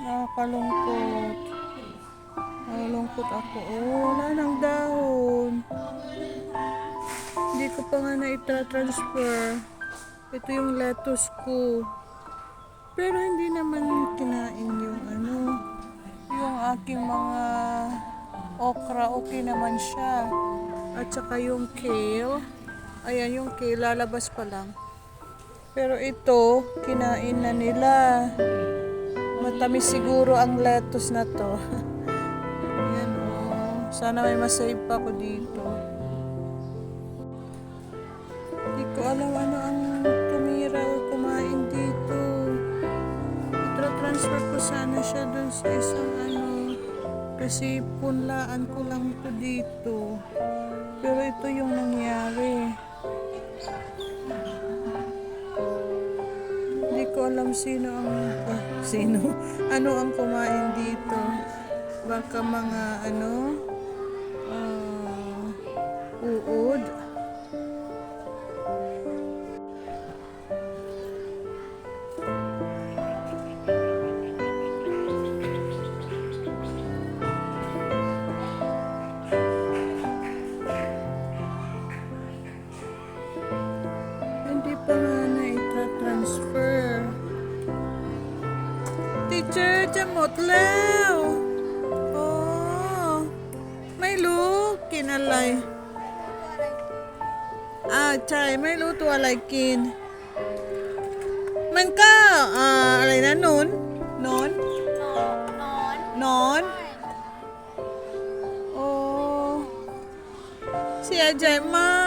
Nakakalungkot. Nalulungkot ako. Oh, wala nang dahon. Hindi ko pa nga na-transfer. Ito yung lettuce ko. Pero hindi naman kinain yung yung aking mga okra. Okay naman siya. At saka yung kale. Ayan yung kale, lalabas pa lang. Pero ito, kinain na nila. Matamis siguro ang lettuce na to. Ayan o. Sana may masave pa ako dito. Hindi ko alam ano ang tumira o kumain dito. Itra-transfer ko sana siya dun sa isang kasi punlaan ko lang to dito. Pero ito yung nangyari. Hindi ko alam sino ano ang kumain dito. Baka mga uod. Hindi pa nga na-transfer. Teacher, jamotlaw. Oh, may lu kinalay. Chay, may luto alay kin. Man ka, alay na nun? Non? Non? Oh, si Ajay ma.